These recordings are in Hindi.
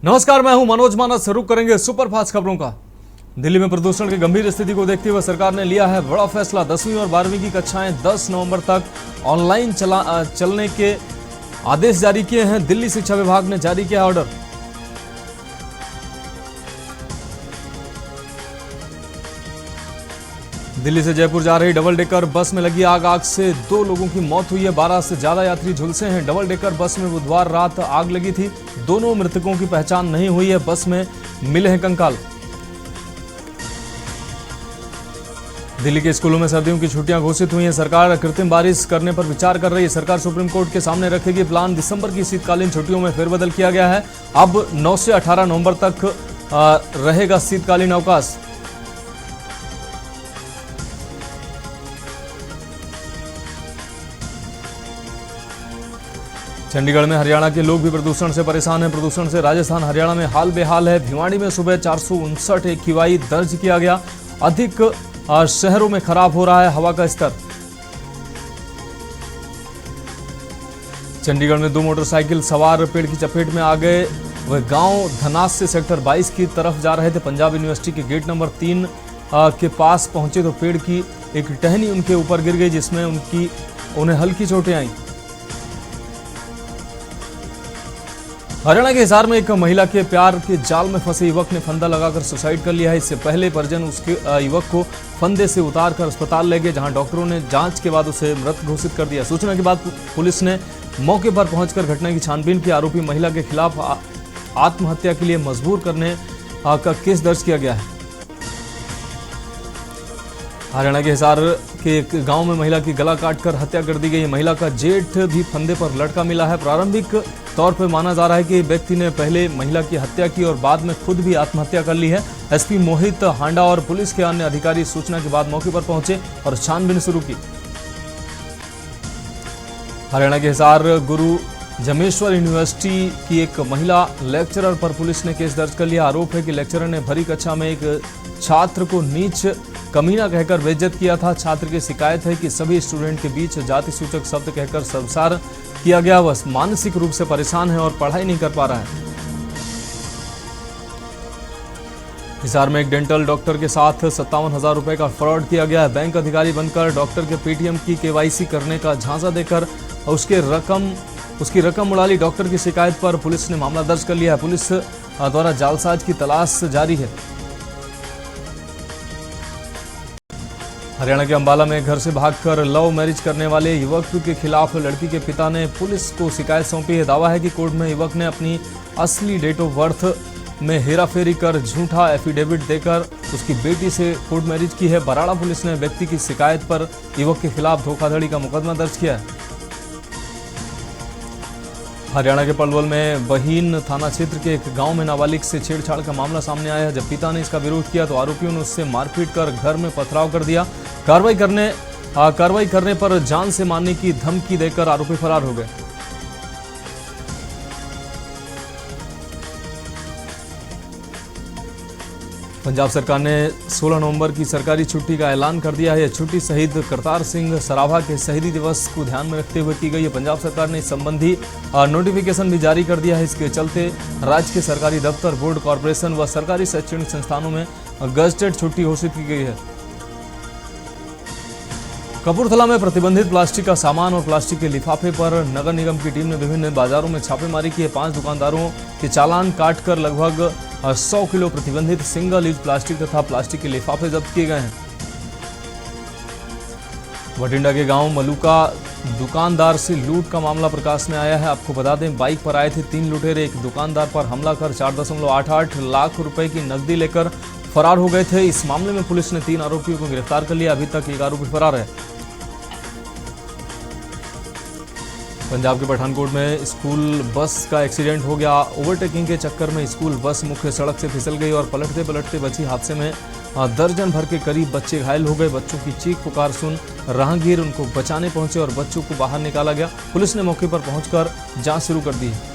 नमस्कार, मैं हूं मनोज मानस। रुक करेंगे सुपरफास्ट खबरों का। दिल्ली में प्रदूषण की गंभीर स्थिति को देखते हुए सरकार ने लिया है बड़ा फैसला। 10वीं और 12वीं की कक्षाएं 10 नवंबर तक ऑनलाइन चलने के आदेश जारी किए हैं। दिल्ली शिक्षा विभाग ने जारी किया ऑर्डर। दिल्ली से जयपुर जा रही डबल डेकर बस में लगी आग से 2 लोगों की मौत हुई है। 12 से ज्यादा यात्री झुलसे हैं। डबल डेकर बस में बुधवार रात आग लगी थी। दोनों मृतकों की पहचान नहीं हुई है। बस में मिले हैं कंकाल। दिल्ली के स्कूलों में सर्दियों की छुट्टियां घोषित हुई हैं। सरकार कृत्रिम बारिश करने पर विचार कर रही है। सरकार सुप्रीम कोर्ट के सामने रखेगी प्लान। दिसंबर की शीतकालीन छुट्टियों में फेरबदल किया गया है। अब 9 से 18 नवंबर तक रहेगा शीतकालीन अवकाश। चंडीगढ़ में हरियाणा के लोग भी प्रदूषण से परेशान हैं। प्रदूषण से राजस्थान हरियाणा में हाल बेहाल है। भिवाड़ी में सुबह 459 AQI दर्ज किया गया। अधिक शहरों में खराब हो रहा है हवा का स्तर। चंडीगढ़ में 2 मोटरसाइकिल सवार पेड़ की चपेट में आ गए। वह गांव धनास से सेक्टर 22 की तरफ जा रहे थे। पंजाब यूनिवर्सिटी के गेट नंबर 3 के पास पहुंचे तो पेड़ की एक टहनी उनके ऊपर गिर गई, जिसमें उन्हें हल्की चोटें आईं। हरियाणा के हिसार में एक महिला के प्यार के जाल में फंसे युवक ने फंदा लगाकर सुसाइड कर लिया है। इससे पहले परिजन उसके युवक को फंदे से उतारकर अस्पताल ले गए, जहां डॉक्टरों ने जांच के बाद उसे मृत घोषित कर दिया। सूचना के बाद पुलिस ने मौके पर पहुंचकर घटना की छानबीन की। आरोपी महिला के खिलाफ आत्महत्या के लिए मजबूर करने का केस दर्ज किया गया है। हरियाणा के हिसार के एक गांव में महिला की गला काटकर हत्या कर दी गई। महिला का जेठ भी फंदे पर लटका मिला है। प्रारंभिक तौर पर माना जा रहा है कि व्यक्ति ने पहले महिला की हत्या की और बाद में खुद भी आत्महत्या कर ली है। एसपी मोहित हांडा और पुलिस के अन्य अधिकारी सूचना के बाद मौके पर पहुंचे और छानबीन शुरू की। हरियाणा के हिसार गुरु जमेश्वर यूनिवर्सिटी की एक महिला लेक्चरर पर पुलिस ने केस दर्ज कर लिया। आरोप है कि लेक्चरर ने भरी कक्षा में एक छात्र को नीच कमीना कहकर बेइज्जत किया था। छात्र की शिकायत है कि सभी स्टूडेंट के बीच जाति सूचक शब्द कहकर शर्मसार किया गया। वह मानसिक रूप से परेशान है और पढ़ाई नहीं कर पा रहा है। हिसार में एक डेंटल डॉक्टर के साथ 57,000 रुपए का फ्रॉड किया गया है। बैंक अधिकारी बनकर डॉक्टर के पेटीएम की KYC करने का झांसा देकर उसकी रकम उड़ा ली। डॉक्टर की शिकायत पर पुलिस ने मामला दर्ज कर लिया है। पुलिस द्वारा जालसाज की तलाश जारी है। हरियाणा के अंबाला में घर से भागकर लव मैरिज करने वाले युवक के खिलाफ लड़की के पिता ने पुलिस को शिकायत सौंपी है। दावा है कि कोर्ट में युवक ने अपनी असली डेट ऑफ बर्थ में हेराफेरी कर झूठा एफिडेविट देकर उसकी बेटी से कोर्ट मैरिज की है। बराड़ा पुलिस ने व्यक्ति की शिकायत पर युवक के खिलाफ धोखाधड़ी का मुकदमा दर्ज किया है। हरियाणा के पलवल में बहीन थाना क्षेत्र के एक गांव में नाबालिग से छेड़छाड़ का मामला सामने आया है। जब पिता ने इसका विरोध किया तो आरोपियों ने उससे मारपीट कर घर में पथराव कर दिया। कार्रवाई करने पर जान से मारने की धमकी देकर आरोपी फरार हो गए। पंजाब सरकार ने 16 नवंबर की सरकारी छुट्टी का ऐलान कर दिया है। यह छुट्टी शहीद करतार सिंह सराभा के शहीदी दिवस को ध्यान में रखते हुए की गई है। पंजाब सरकार ने इस संबंधी नोटिफिकेशन भी जारी कर दिया है। इसके चलते राज्य के सरकारी दफ्तर, बोर्ड, कॉरपोरेशन व सरकारी शैक्षणिक संस्थानों में गजटेड छुट्टी घोषित की गई है। कपूरथला में प्रतिबंधित प्लास्टिक का सामान और प्लास्टिक के लिफाफे पर नगर निगम की टीम ने विभिन्न बाजारों में छापेमारी की है। 5 दुकानदारों के चालान काटकर लगभग 100 किलो प्रतिबंधित सिंगल यूज प्लास्टिक तथा प्लास्टिक के लिफाफे जब्त किए गए हैं। भटिंडा के गांव मलुका दुकानदार से लूट का मामला प्रकाश में आया है। आपको बता दें, बाइक पर आए थे 3 लुटेरे एक दुकानदार पर हमला कर 4.88 लाख रुपए की नकदी लेकर फरार हो गए थे। इस मामले में पुलिस ने 3 आरोपियों को गिरफ्तार कर लिया। अभी तक एक आरोपी फरार है। पंजाब के पठानकोट में स्कूल बस का एक्सीडेंट हो गया। ओवरटेकिंग के चक्कर में स्कूल बस मुख्य सड़क से फिसल गई और पलटते पलटते बची हादसे में दर्जन भर के करीब बच्चे घायल हो गए। बच्चों की चीख पुकार सुन राहगीर उनको बचाने पहुंचे और बच्चों को बाहर निकाला गया। पुलिस ने मौके पर पहुंचकर जांच शुरू कर दी है।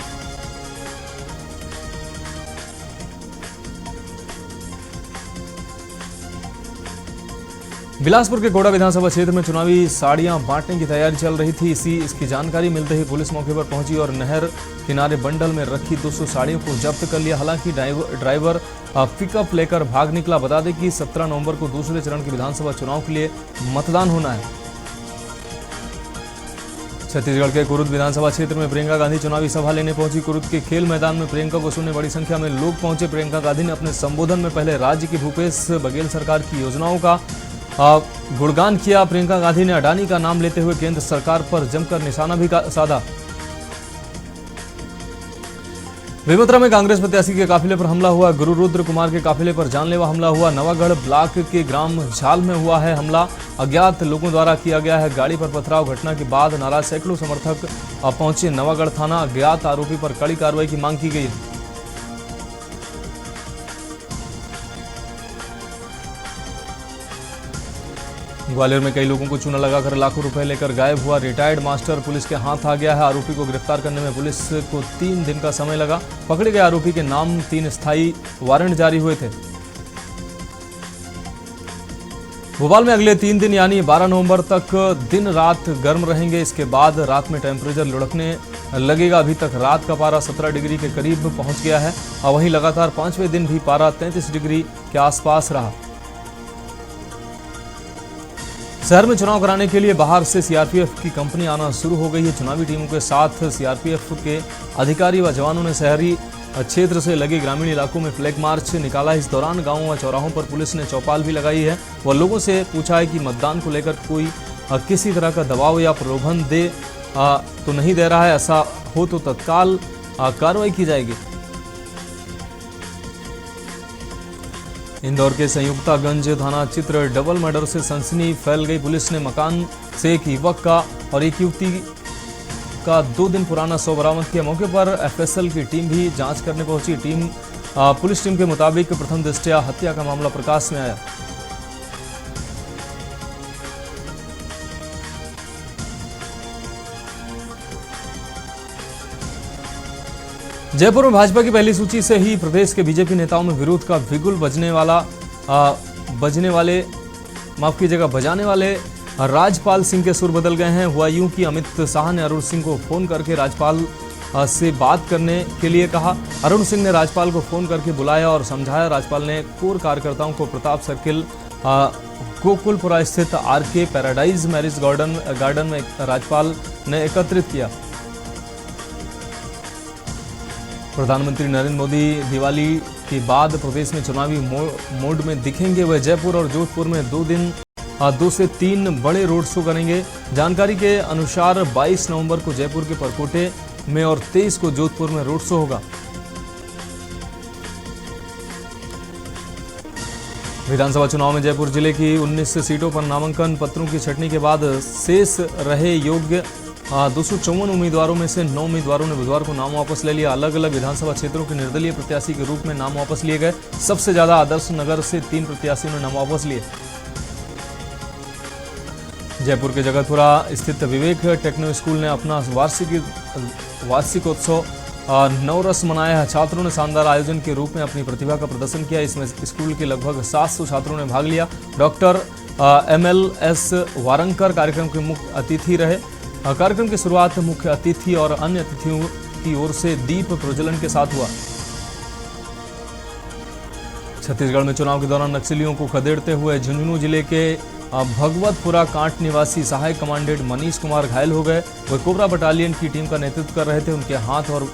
बिलासपुर के गोड़ा विधानसभा क्षेत्र में चुनावी साड़ियां बांटने की तैयारी चल रही थी। इसकी जानकारी मिलते ही पुलिस मौके पर पहुंची और नहर किनारे बंडल में रखी 200 साड़ियों को जब्त कर लिया। हालांकि ड्राइवर पिकअप लेकर भाग निकला। बता दें कि 17 नवंबर को दूसरे चरण के विधानसभा चुनाव के लिए मतदान होना है। छत्तीसगढ़ के कुरुद विधानसभा क्षेत्र में प्रियंका गांधी चुनावी सभा लेने पहुंची। कुरुद के खेल मैदान में प्रियंका को सुनने बड़ी संख्या में लोग पहुंचे। प्रियंका गांधी ने अपने संबोधन में पहले राज्य की भूपेश बघेल सरकार की योजनाओं का गुणगान किया। प्रियंका गांधी ने अडानी का नाम लेते हुए केंद्र सरकार पर जमकर निशाना भी साधा। बेमेतरा में कांग्रेस प्रत्याशी के काफिले पर हमला हुआ। गुरु रुद्र कुमार के काफिले पर जानलेवा हमला हुआ। नवागढ़ ब्लॉक के ग्राम झाल में हुआ है हमला। अज्ञात लोगों द्वारा किया गया है। गाड़ी पर पथराव। घटना के बाद नाराज सैकड़ों समर्थक पहुंचे नवागढ़ थाना। अज्ञात आरोपी पर कड़ी कार्रवाई की मांग की गई। ग्वालियर में कई लोगों को चूना लगाकर लाखों रुपए लेकर गायब हुआ रिटायर्ड मास्टर पुलिस के हाथ आ गया है। आरोपी को गिरफ्तार करने में पुलिस को 3 दिन का समय लगा। पकड़े गए आरोपी के नाम 3 स्थायी वारंट जारी हुए थे। भोपाल में अगले 3 दिन यानी 12 नवंबर तक दिन रात गर्म रहेंगे। इसके बाद रात में टेम्परेचर लुढ़कने लगेगा। अभी तक रात का पारा 17 डिग्री के करीब पहुंच गया है और वहीं लगातार 5वें दिन भी पारा 33 डिग्री के आसपास रहा। शहर में चुनाव कराने के लिए बाहर से सीआरपीएफ की कंपनी आना शुरू हो गई है। चुनावी टीमों के साथ सीआरपीएफ के अधिकारी व जवानों ने शहरी क्षेत्र से लगे ग्रामीण इलाकों में फ्लैग मार्च निकाला। इस दौरान गांवों व चौराहों पर पुलिस ने चौपाल भी लगाई है। वह लोगों से पूछा है कि मतदान को लेकर कोई किसी तरह का दबाव या प्रलोभन दे तो नहीं दे रहा है। ऐसा हो तो तत्काल कार्रवाई की जाएगी। इंदौर के संयुक्तागंज थाना चित्र डबल मर्डर से सनसनी फैल गई। पुलिस ने मकान से एक युवक का और एक युवती का 2 दिन पुराना शव बरामद किया। मौके पर एफएसएल की टीम भी जांच करने पहुंची। पुलिस टीम के मुताबिक प्रथम दृष्टया हत्या का मामला प्रकाश में आया। जयपुर में भाजपा की पहली सूची से ही प्रदेश के बीजेपी नेताओं में विरोध का बिगुल बजाने वाले राजपाल सिंह के सुर बदल गए हैं। हुआ यूं कि अमित शाह ने अरुण सिंह को फोन करके राजपाल से बात करने के लिए कहा। अरुण सिंह ने राजपाल को फोन करके बुलाया और समझाया। राजपाल ने कोर कार्यकर्ताओं को प्रताप सर्किल गोकुलपुरा स्थित आरके पैराडाइज मैरिज गार्डन में राजपाल ने एकत्रित किया। प्रधानमंत्री नरेंद्र मोदी दिवाली के बाद प्रदेश में चुनावी मोड में दिखेंगे। वह जयपुर और जोधपुर में 2 से 3 बड़े रोड शो करेंगे। जानकारी के अनुसार 22 नवंबर को जयपुर के परकोटे में और 23 को जोधपुर में रोड शो होगा। विधानसभा चुनाव में जयपुर जिले की 19 सीटों पर नामांकन पत्रों की छंटनी के बाद शेष रहे योग्य 254 उम्मीदवारों में से 9 उम्मीदवारों ने बुधवार को नाम वापस ले लिया। अलग अलग विधानसभा क्षेत्रों के निर्दलीय प्रत्याशी के रूप में नाम वापस लिए गए। सबसे ज्यादा आदर्श नगर से 3 प्रत्याशियों ने नाम वापस लिए। जयपुर के जगतपुरा स्थित विवेक टेक्नो स्कूल ने अपना वार्षिकोत्सव नवरस मनाया है। छात्रों ने शानदार आयोजन के रूप में अपनी प्रतिभा का प्रदर्शन किया। इसमें स्कूल के लगभग 700 छात्रों ने भाग लिया। डॉक्टर MLS वारंकर कार्यक्रम के मुख्य अतिथि रहे। कार्यक्रम की शुरुआत मुख्य अतिथि और अन्य अतिथियों की ओर से दीप प्रज्वलन के साथ हुआ। छत्तीसगढ़ में चुनाव के दौरान नक्सलियों को खदेड़ते हुए झुंझुनू जिले के भगवतपुरा कांट निवासी सहायक कमांडेंट मनीष कुमार घायल हो गए। वे कोबरा बटालियन की टीम का नेतृत्व कर रहे थे। उनके हाथ और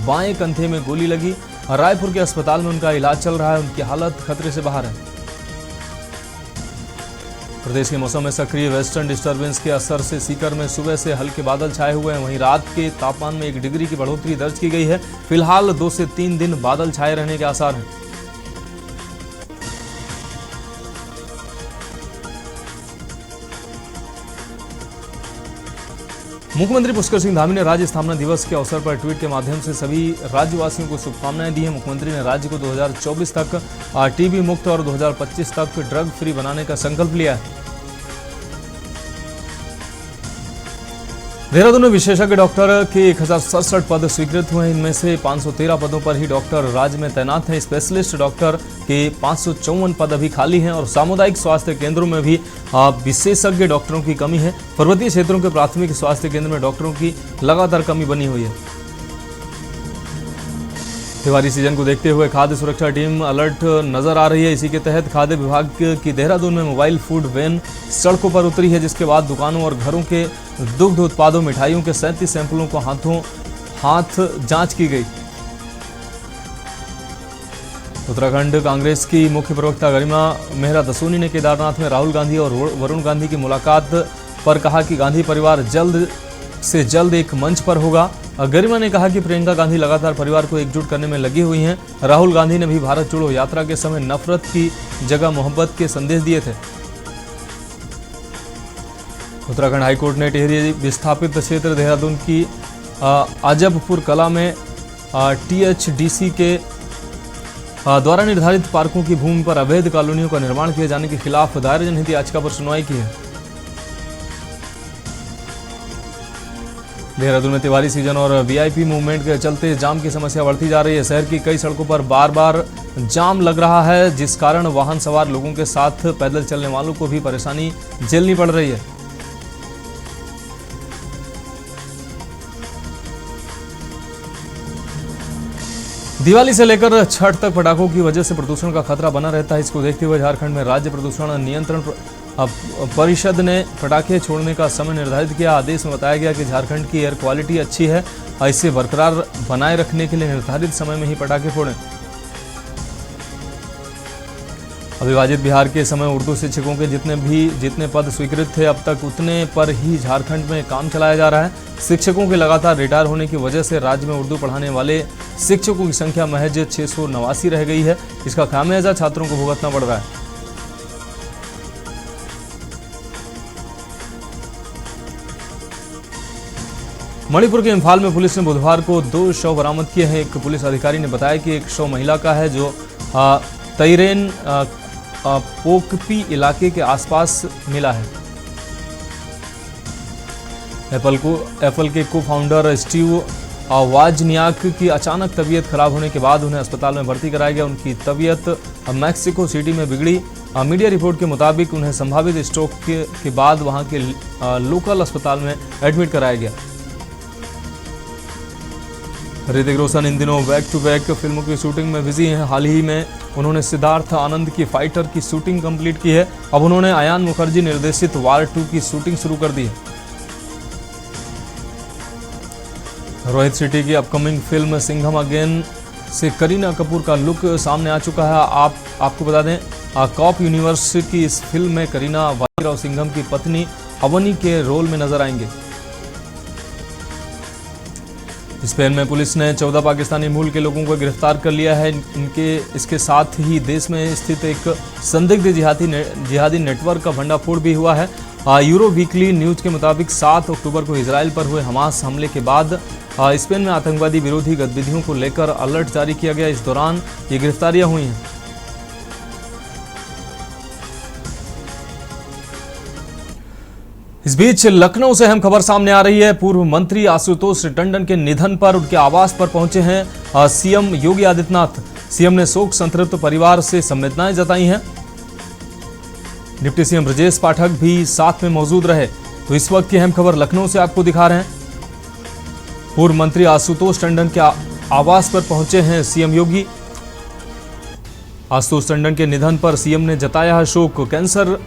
बाएं कंधे में गोली लगी। रायपुर के अस्पताल में उनका इलाज चल रहा है। उनकी हालत खतरे से बाहर है। प्रदेश के मौसम में सक्रिय वेस्टर्न डिस्टर्बेंस के असर से सीकर में सुबह से हल्के बादल छाए हुए हैं। वहीं रात के तापमान में 1 डिग्री की बढ़ोतरी दर्ज की गई है। फिलहाल 2 से 3 दिन बादल छाए रहने के आसार हैं। मुख्यमंत्री पुष्कर सिंह धामी ने राज्य स्थापना दिवस के अवसर पर ट्वीट के माध्यम से सभी राज्यवासियों को शुभकामनाएं दी हैं। मुख्यमंत्री ने राज्य को 2024 तक टीबी मुक्त और 2025 तक ड्रग फ्री बनाने का संकल्प लिया है। देहरादून में विशेषज्ञ डॉक्टर के 1067 पद स्वीकृत हुए हैं। इनमें से 513 पदों पर ही डॉक्टर राज्य में तैनात हैं। स्पेशलिस्ट डॉक्टर के 554 पद अभी खाली हैं और सामुदायिक स्वास्थ्य केंद्रों में भी विशेषज्ञ डॉक्टरों की कमी है। पर्वतीय क्षेत्रों के प्राथमिक स्वास्थ्य केंद्र में डॉक्टरों की लगातार कमी बनी हुई है। त्योहारी सीजन को देखते हुए खाद्य सुरक्षा टीम अलर्ट नजर आ रही है। इसी के तहत खाद्य विभाग की देहरादून में मोबाइल फूड वैन सड़कों पर उतरी है, जिसके बाद दुकानों और घरों के दुग्ध उत्पादों मिठाइयों के 37 सैंपलों को हाथ जांच की गई। उत्तराखंड कांग्रेस की मुख्य प्रवक्ता गरिमा मेहरा दसोनी ने केदारनाथ में राहुल गांधी और वरुण गांधी की मुलाकात पर कहा कि गांधी परिवार जल्द से जल्द एक मंच पर होगा। गरिमा ने कहा कि प्रियंका गांधी लगातार परिवार को एकजुट करने में लगी हुई हैं। राहुल गांधी ने भी भारत जोड़ो यात्रा के समय नफरत की जगह मोहब्बत के संदेश दिए थे। उत्तराखंड हाईकोर्ट ने टिहरी विस्थापित क्षेत्र देहरादून की आजबपुर कला में THDC के द्वारा निर्धारित पार्कों की भूमि पर अवैध कॉलोनियों का निर्माण किए जाने के खिलाफ दायर जनहित याचिका पर सुनवाई की है। देहरादून में त्योहारी सीजन और VIP मूवमेंट के चलते जाम की समस्या बढ़ती जा रही है। शहर की कई सड़कों पर बार बार जाम लग रहा है, जिस कारण वाहन सवार लोगों के साथ पैदल चलने वालों को भी परेशानी झेलनी पड़ रही है। दिवाली से लेकर छठ तक पटाखों की वजह से प्रदूषण का खतरा बना रहता है। इसको देखते हुए झारखंड में राज्य प्रदूषण नियंत्रण परिषद ने पटाखे छोड़ने का समय निर्धारित किया। आदेश में बताया गया कि झारखंड की एयर क्वालिटी अच्छी है, इसे बरकरार बनाए रखने के लिए निर्धारित समय में ही पटाखे फोड़ें। अविभाजित बिहार के समय उर्दू शिक्षकों के जितने पद स्वीकृत थे, अब तक उतने पर ही झारखंड में काम चलाया जा रहा है। शिक्षकों के लगातार रिटायर होने की वजह से राज्य में उर्दू पढ़ाने वाले शिक्षकों की संख्या महज 689 रह गई है। इसका खामियाजा छात्रों को भुगतना पड़ रहा है। मणिपुर के इम्फाल में पुलिस ने बुधवार को 2 शव बरामद किए हैं। एक पुलिस अधिकारी ने बताया कि एक शव महिला का है, जो तैरेन पोकपी इलाके के आसपास मिला है। एप्पल के को फाउंडर स्टीव वाजनियाक की अचानक तबीयत खराब होने के बाद उन्हें अस्पताल में भर्ती कराया गया। उनकी तबीयत मैक्सिको सिटी में बिगड़ी। मीडिया रिपोर्ट के मुताबिक उन्हें संभावित स्ट्रोक के बाद वहां के लोकल अस्पताल में एडमिट कराया गया। ऋतिक रोशन इन दिनों बैक टू बैक फिल्मों की शूटिंग में बिजी हैं। हाल ही में उन्होंने सिद्धार्थ आनंद की फाइटर की शूटिंग कंप्लीट की है। अब उन्होंने अयान मुखर्जी निर्देशित वार 2 की शूटिंग शुरू कर दी है। रोहित शेट्टी की अपकमिंग फिल्म सिंघम अगेन से करीना कपूर का लुक सामने आ चुका है। आपको बता दें, कॉप यूनिवर्स की इस फिल्म में करीना वाहिरा और सिंघम की पत्नी अवनी के रोल में नजर आएंगे। स्पेन में पुलिस ने 14 पाकिस्तानी मूल के लोगों को गिरफ्तार कर लिया है। इसके साथ ही देश में स्थित एक संदिग्ध जिहादी नेटवर्क का भंडाफोड़ भी हुआ है। यूरो वीकली न्यूज के मुताबिक 7 अक्टूबर को इजराइल पर हुए हमास हमले के बाद स्पेन में आतंकवादी विरोधी गतिविधियों को लेकर अलर्ट जारी किया गया। इस दौरान ये गिरफ्तारियां हुई हैं। इस बीच लखनऊ से अहम खबर सामने आ रही है। पूर्व मंत्री आशुतोष टंडन के निधन पर उनके आवास पर पहुंचे हैं सीएम योगी आदित्यनाथ। सीएम ने शोक संतप्त परिवार से संवेदनाएं जताई हैं। डिप्टी सीएम ब्रजेश पाठक भी साथ में मौजूद रहे। तो इस वक्त की अहम खबर लखनऊ से आपको दिखा रहे हैं। पूर्व मंत्री आशुतोष टंडन के आवास पर पहुंचे हैं सीएम योगी। आशुतोष टंडन के निधन पर सीएम ने जताया है शोक।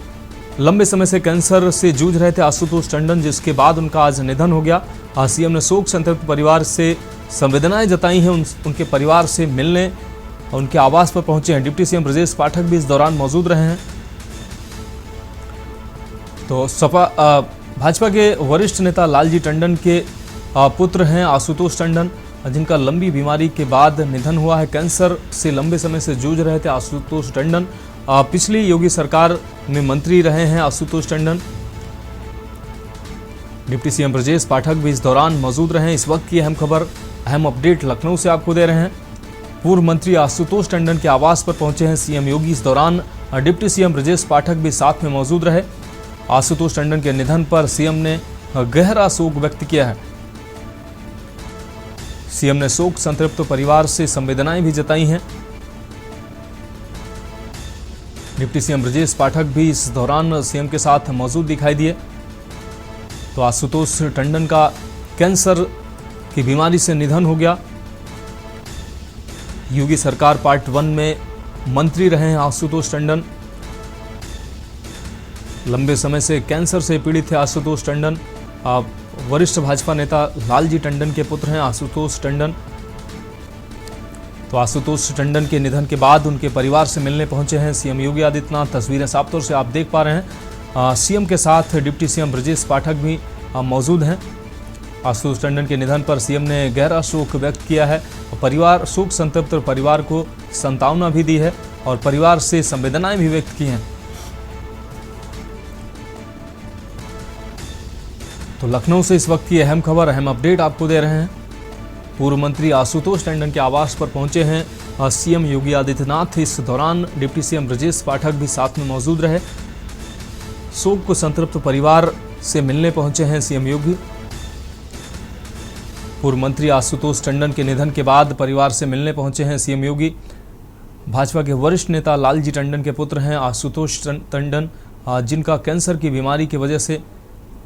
लंबे समय से कैंसर से जूझ रहे थे आशुतोष टंडन, जिसके बाद उनका आज निधन हो गया। सीएम ने शोक संतप्त परिवार से संवेदनाएं जताई हैं। उनके परिवार से मिलने उनके आवास पर पहुंचे हैं। डिप्टी सीएम ब्रजेश पाठक भी इस दौरान मौजूद रहे हैं। तो भाजपा के वरिष्ठ नेता लालजी टंडन के पुत्र हैं आशुतोष टंडन, जिनका लंबी बीमारी के बाद निधन हुआ है। कैंसर से लंबे समय से जूझ रहे थे आशुतोष टंडन। पिछली योगी सरकार में मंत्री रहे हैं आशुतोष टंडन। डिप्टी सीएम ब्रजेश पाठक भी इस दौरान मौजूद रहे। इस वक्त की अहम खबर, अहम अपडेट लखनऊ से आपको दे रहे हैं। पूर्व मंत्री आशुतोष टंडन के आवास पर पहुंचे हैं सीएम योगी। इस दौरान डिप्टी सीएम ब्रजेश पाठक भी साथ में मौजूद रहे। आशुतोष टंडन के निधन पर सीएम ने गहरा शोक व्यक्त किया है। सीएम ने शोक संतृप्त परिवार से संवेदनाएं भी जताई हैं। डिप्टी सीएम ब्रजेश पाठक भी इस दौरान सीएम के साथ मौजूद दिखाई दिए। तो आशुतोष टंडन का कैंसर की बीमारी से निधन हो गया। योगी सरकार पार्ट 1 में मंत्री रहे हैं आशुतोष टंडन। लंबे समय से कैंसर से पीड़ित थे आशुतोष टंडन। वरिष्ठ भाजपा नेता लालजी टंडन के पुत्र हैं आशुतोष टंडन। तो आशुतोष टंडन के निधन के बाद उनके परिवार से मिलने पहुंचे हैं सीएम योगी आदित्यनाथ। तस्वीरें साफ तौर से आप देख पा रहे हैं। सीएम के साथ डिप्टी सीएम ब्रजेश पाठक भी मौजूद हैं। आशुतोष टंडन के निधन पर सीएम ने गहरा शोक व्यक्त किया है और परिवार शोक संतप्त परिवार को सांत्वना भी दी है और परिवार से संवेदनाएं भी व्यक्त की हैं। तो लखनऊ से इस वक्त की अहम खबर, अहम अपडेट आपको दे रहे हैं। पूर्व मंत्री आशुतोष टंडन के आवास पर पहुंचे हैं सीएम योगी आदित्यनाथ। इस दौरान डिप्टी सीएम ब्रजेश पाठक भी साथ में मौजूद रहे। शोक को संतृप्त परिवार से मिलने पहुंचे हैं सीएम योगी। पूर्व मंत्री आशुतोष टंडन के निधन के बाद परिवार से मिलने पहुंचे हैं सीएम योगी। भाजपा के वरिष्ठ नेता लालजी टंडन के पुत्र हैं आशुतोष टंडन, जिनका कैंसर की बीमारी की वजह से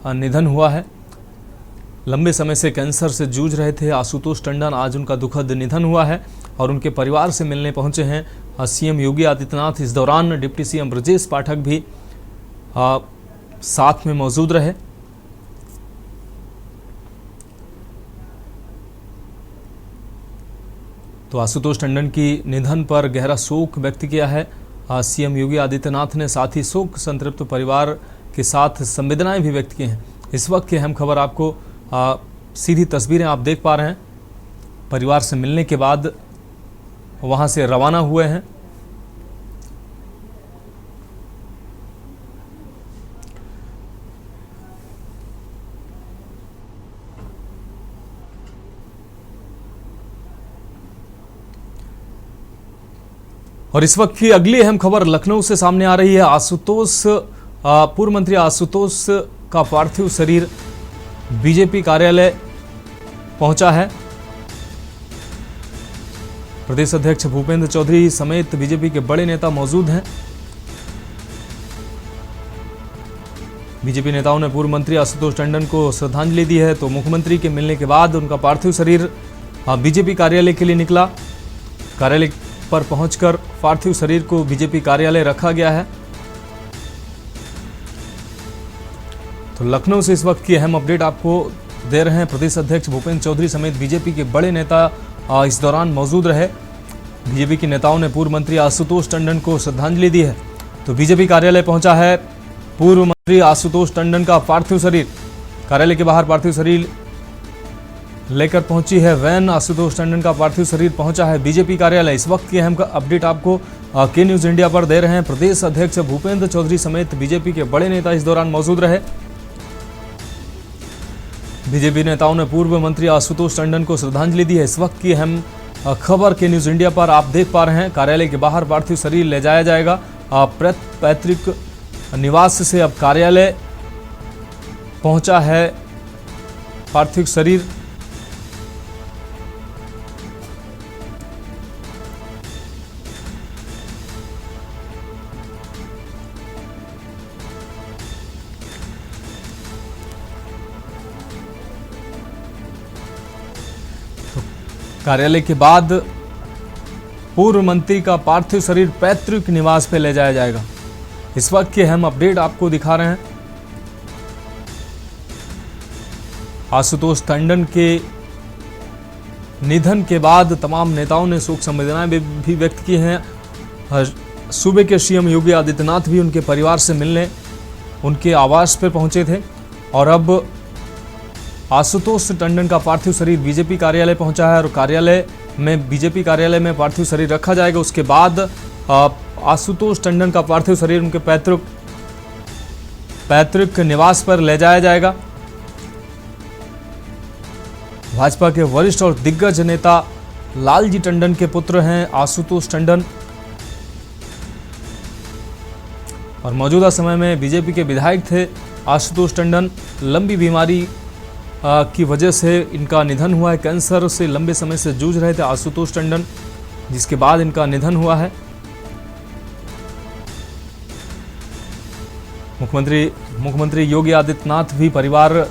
निधन हुआ है। लंबे समय से कैंसर से जूझ रहे थे आशुतोष टंडन। आज उनका दुखद निधन हुआ है और उनके परिवार से मिलने पहुंचे हैं सीएम योगी आदित्यनाथ। इस दौरान डिप्टी सीएम ब्रजेश पाठक भी साथ में मौजूद रहे। तो आशुतोष टंडन की निधन पर गहरा शोक व्यक्त किया है सीएम योगी आदित्यनाथ ने। साथ ही शोक संतृप्त परिवार के साथ संवेदनाएं भी व्यक्त की हैं। इस वक्त की अहम खबर आपको सीधी तस्वीरें आप देख पा रहे हैं। परिवार से मिलने के बाद वहां से रवाना हुए हैं। और इस वक्त की अगली अहम खबर लखनऊ से सामने आ रही है। आशुतोष पूर्व मंत्री आशुतोष का पार्थिव शरीर बीजेपी कार्यालय पहुंचा है। प्रदेश अध्यक्ष भूपेंद्र चौधरी समेत बीजेपी के बड़े नेता मौजूद हैं। बीजेपी नेताओं ने पूर्व मंत्री आशुतोष टंडन को श्रद्धांजलि दी है। तो मुख्यमंत्री के मिलने के बाद उनका पार्थिव शरीर बीजेपी कार्यालय के लिए निकला। कार्यालय पर पहुंचकर पार्थिव शरीर को बीजेपी कार्यालय रखा गया है। तो लखनऊ से इस वक्त की अहम अपडेट आपको दे रहे हैं। प्रदेश अध्यक्ष भूपेंद्र चौधरी समेत बीजेपी के बड़े नेता इस दौरान मौजूद रहे। बीजेपी के नेताओं ने पूर्व मंत्री आशुतोष टंडन को श्रद्धांजलि दी है। तो बीजेपी कार्यालय पहुंचा है पूर्व मंत्री आशुतोष टंडन का पार्थिव शरीर। कार्यालय के बाहर पार्थिव शरीर लेकर पहुंची है वैन। आशुतोष टंडन का पार्थिव शरीर पहुंचा है बीजेपी कार्यालय। इस वक्त की अहम अपडेट आपको के न्यूज इंडिया पर दे रहे हैं। प्रदेश अध्यक्ष भूपेंद्र चौधरी समेत बीजेपी के बड़े नेता इस दौरान मौजूद रहे। बीजेपी नेताओं ने पूर्व मंत्री आशुतोष टंडन को श्रद्धांजलि दी है। इस वक्त की अहम खबर के न्यूज इंडिया पर आप देख पा रहे हैं। कार्यालय के बाहर पार्थिव शरीर ले जाया जाएगा। पैतृक निवास से अब कार्यालय पहुंचा है पार्थिव शरीर। कार्यालय के बाद पूर्व मंत्री का पार्थिव शरीर पैतृक निवास पे ले जाया जाएगा। इस वक्त की अहम अपडेट आपको दिखा रहे हैं। आशुतोष टंडन के निधन के बाद तमाम नेताओं ने शोक संवेदनाएं भी व्यक्त की हैं। सूबे के सीएम योगी आदित्यनाथ भी उनके परिवार से मिलने उनके आवास पर पहुंचे थे और अब आशुतोष टंडन का पार्थिव शरीर बीजेपी कार्यालय पहुंचा है और बीजेपी कार्यालय में पार्थिव शरीर रखा जाएगा। उसके बाद आशुतोष टंडन का पार्थिव शरीर उनके पैतृक निवास पर ले जाया जाएगा। भाजपा के वरिष्ठ और दिग्गज नेता लालजी टंडन के पुत्र हैं आशुतोष टंडन और मौजूदा समय में बीजेपी के विधायक थे आशुतोष टंडन लंबी बीमारी की वजह से इनका निधन हुआ है। कैंसर से लंबे समय से जूझ रहे थे आशुतोष टंडन, जिसके बाद इनका निधन हुआ है। मुख्यमंत्री योगी आदित्यनाथ भी परिवार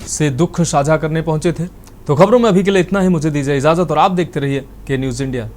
से दुख साझा करने पहुंचे थे। तो खबरों में अभी के लिए इतना ही। मुझे दीजिए इजाजत और आप देखते रहिए के न्यूज़ इंडिया।